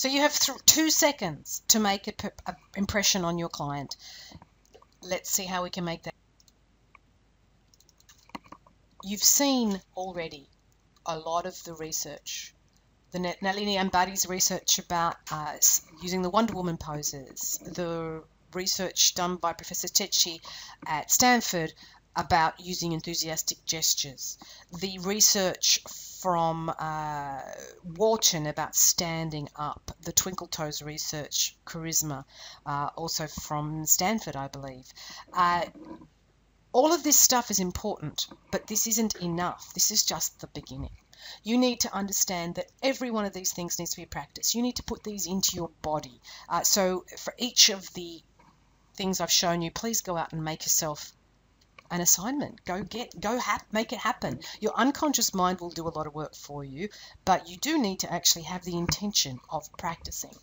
So you have 2 seconds to make an impression on your client. Let's see how we can make that. You've seen already a lot of the research. The Nalini Ambadi's research about using the Wonder Woman poses, the research done by Professor Tetchy at Stanford about using enthusiastic gestures, the research from Wharton about standing up, the Twinkle Toes research, charisma, also from Stanford, I believe. All of this stuff is important, but this isn't enough. This is just the beginning. You need to understand that every one of these things needs to be practiced. You need to put these into your body. So for each of the things I've shown you, please go out and make yourself an assignment. Make it happen. Your unconscious mind will do a lot of work for you, but you do need to actually have the intention of practicing.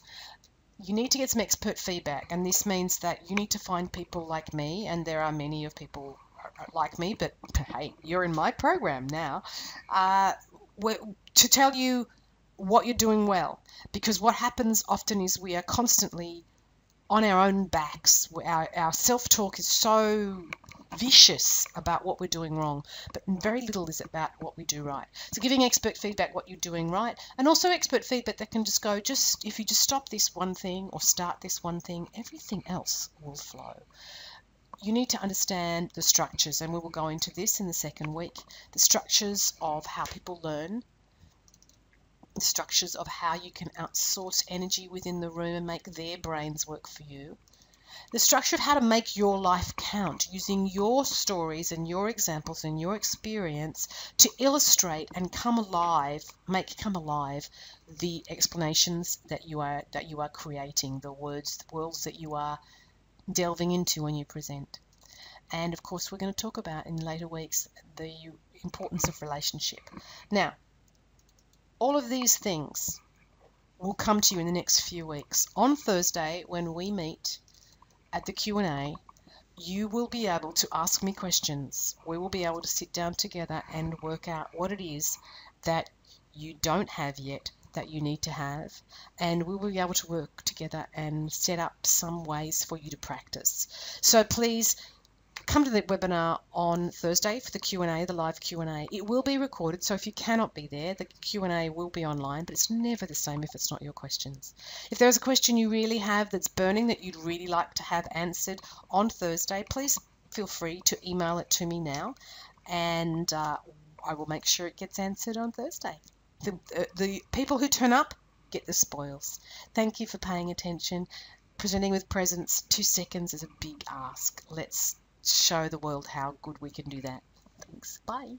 You need to get some expert feedback, and this means that you need to find people like me, and there are many of people like me, but hey, you're in my program now, to tell you what you're doing well, because what happens often is we are constantly on our own backs. Our self-talk is so vicious about what we're doing wrong, but very little is about what we do right. So giving expert feedback what you're doing right, and also expert feedback that can just go, if you just stop this one thing or start this one thing, everything else will flow. You need to understand the structures, and we will go into this in the second week, the structures of how people learn, the structures of how you can outsource energy within the room and make their brains work for you, the structure of how to make your life count using your stories and your examples and your experience to illustrate and come alive the explanations that you are creating, the worlds that you are delving into when you present. And of course, we're going to talk about in later weeks the importance of relationship. Now, all of these things will come to you in the next few weeks. On Thursday, when we meet at the Q&A, you will be able to ask me questions. We will be able to sit down together and work out what it is that you don't have yet that you need to have, and we will be able to work together and set up some ways for you to practice. So please come to the webinar on Thursday for the Q&A, the live Q&A. It will be recorded, so if you cannot be there, the Q&A will be online, but it's never the same if it's not your questions. If there's a question you really have that's burning that you'd really like to have answered on Thursday, please feel free to email it to me now, and I will make sure it gets answered on Thursday. The people who turn up get the spoils. Thank you for paying attention. Presenting with presence, 2 seconds is a big ask. Let's show the world how good we can do that. Thanks. Bye.